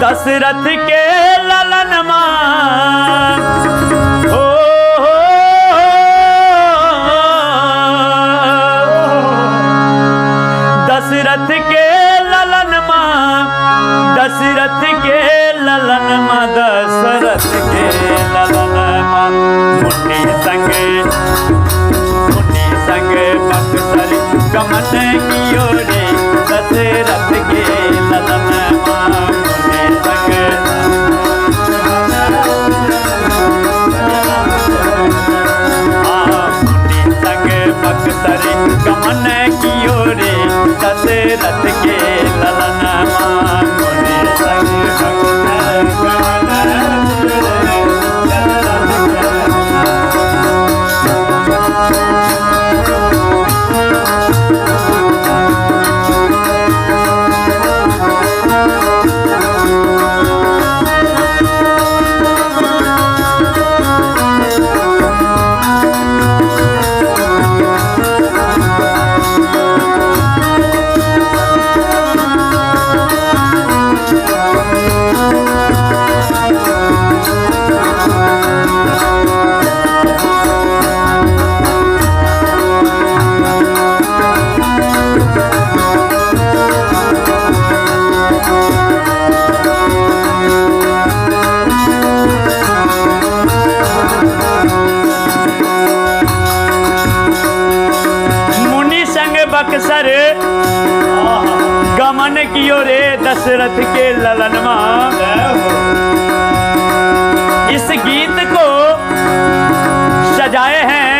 दशरथ के ललन मान हो दशरथ के ललन मान दशरथ के ललन मान दशरथ के ललन मान मुनि संग बक्सर गमन कियो रे दशरथ के ललन मान मुनि संग बक्सर गमन कियो रे दशरथ के ललन मान मुनि संग बक्सर गमन कियो रे दशरथ के ललन मान। इस गीत को सजाए हैं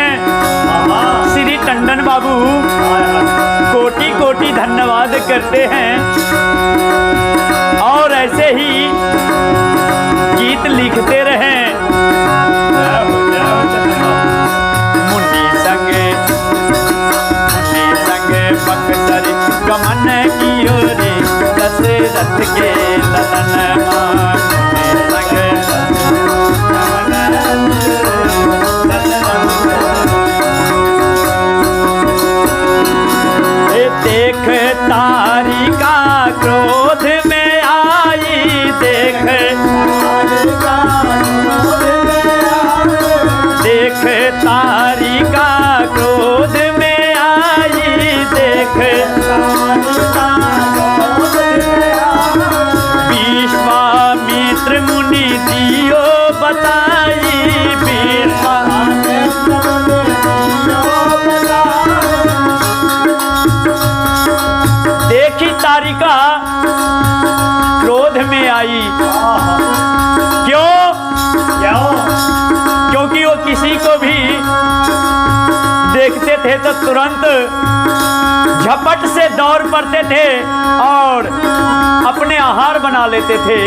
श्री टंडन बाबू, कोटि कोटि धन्यवाद करते हैं। और ऐसे ही गीत लिखते रहें। बक्सर गमन कियो रे दशरथ के ललन मान देख तारिका क्रोध में आई देख तारिका क्रोध में आई देख विश्वामित्र मुनि दियो बताई देखी तारिका क्रोध में आई। क्योंकि वो किसी को भी देखते थे तो तुरंत झपट से दौड़ पड़ते थे और अपने आहार बना लेते थे।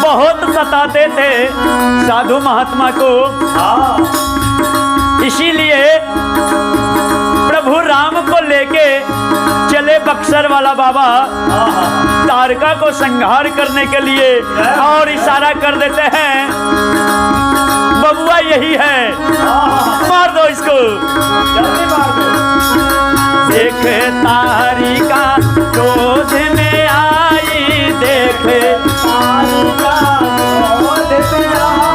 बहुत सताते थे साधु महात्मा को। इसीलिए प्रभु राम को लेके चले बक्सर वाला बाबा तारका को संहार करने के लिए और इशारा कर देते हैं बबुआ यही है, मार दो इसको, जल्दी मार दो। देख तारिका क्रोध में आई देख तारिका क्रोध में आई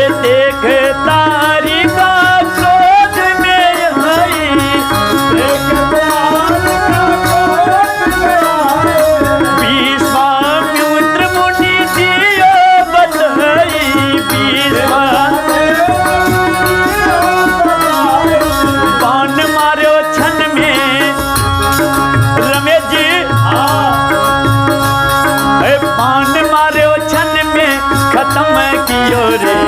देख तारिका क्रोध में आई देख तारिका क्रोध में आई विश्वामित्र मुनि दियो बताई बाण मारो छन में रमेश जी बाण मारो छन में खत्म कियो रे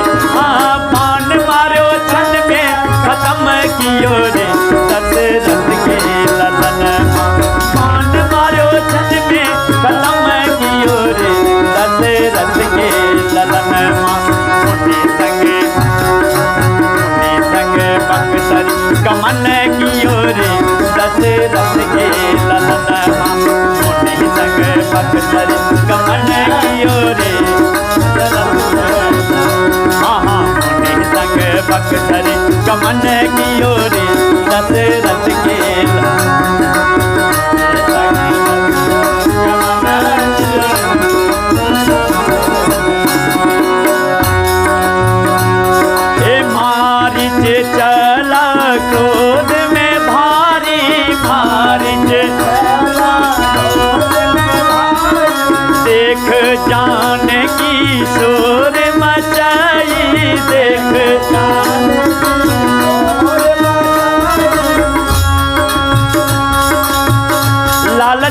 बाण मारो छन में खत्म कियो रे दशरथ के ललन बाण मारो छन में खत्म कियो रे दशरथ के ललन मुनि संग बक्सर गमन कियो रे दशरथ के ललन मुनि संग बक्सर गमन कियो रे मुनि संग बक्सर गमन कियो रे दशरथ के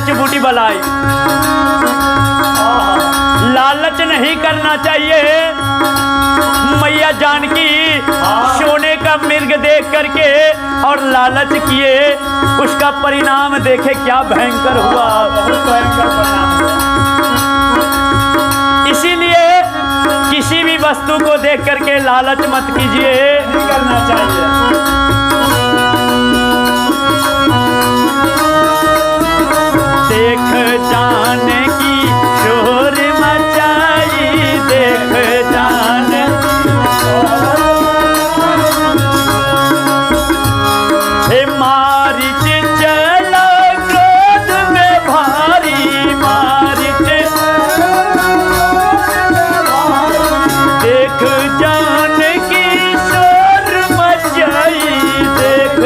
सच बूटी बलाई। लालच नहीं करना चाहिए। मैया जानकी सोने का मिर्ग देख करके और लालच किए, उसका परिणाम देखे क्या भयंकर हुआ। बहुत भयंकर परिणाम हुआ। इसीलिए किसी भी वस्तु को देख करके लालच मत कीजिए, नहीं करना चाहिए। देख जाने की शोर मचाई, देख जाने हे मारिच चला क्रोध में भारी, मारिच देख जाने की शोर मचाई, देख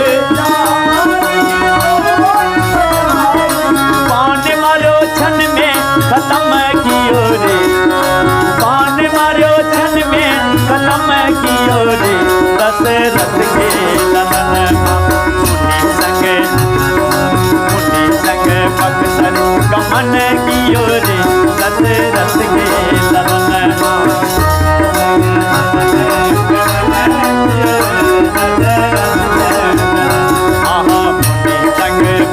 पान मारो छन में खत्म कियो रे, पान मारो छन में खत्म कियो रे। दशरथ के ललन मुनि संग बक्सर गमन कियो रे, दशरथ के ललन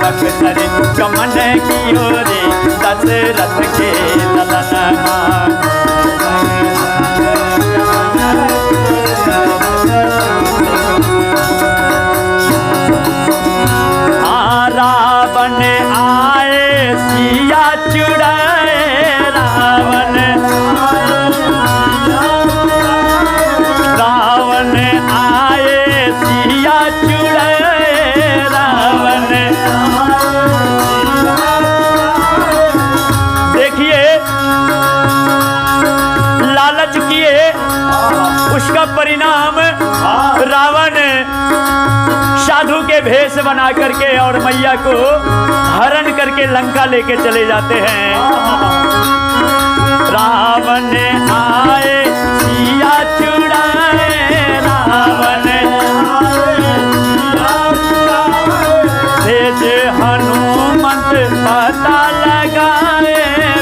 बक्सर गमन कियो रे, दशरथ के ललनमा। रावण आए सिया चुड़ाए, रावण रावण आए सिया चुड़ाए, रावण देखिए लालच किए, उसका परिणाम रावण साधु के भेष बना करके और मैया को हरण करके लंका लेके चले जाते हैं। रावण आए सिया चुड़ाए, रावण भेज हनुमंत पता लगाए,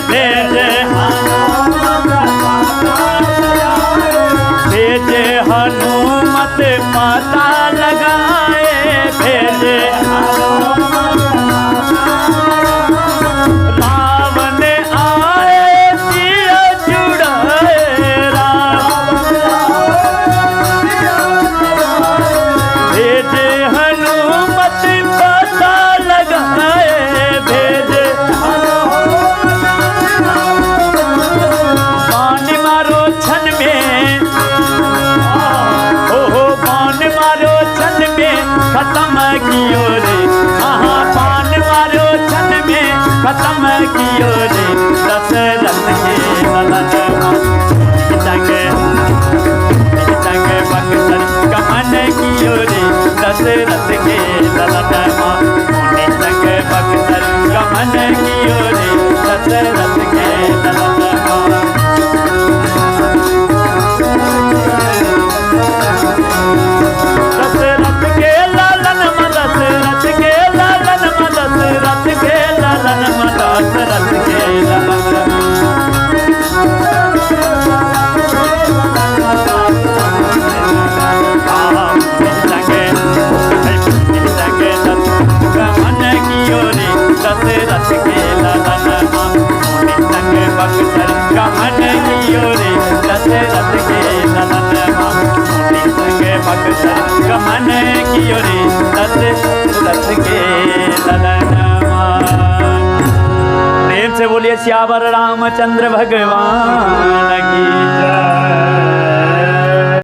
भेज भेज हनुमत पता लगाए, भेज रावण आए सिया चुड़ाए, भेज हनुमत पता लगाए, भेज बाण मारो छन में, हो बाण मारो छन में खत्म कियो रे, हाँ बाण मारो छन में खत्म कियो रे। दशरथ के ललनमा संग बक्सर गमन कियो रे, दशरथ के ललनमा मुनि संग बक्सर गमन कियो रे, दशरथ के ललनमा। दशरथ के लालन दशरथ के लालन दशरथ के लालन दशरथ के लालन गमन कियो रे, दशरथ के लालन मुनि संग बक्सर गमन कियो रे, दशरथ के लालन मुनि संग बक्सर गमन कियो रे, दशरथ के ललनमा। प्रेम से बोलिए सियावर रामचंद्र भगवान की जय।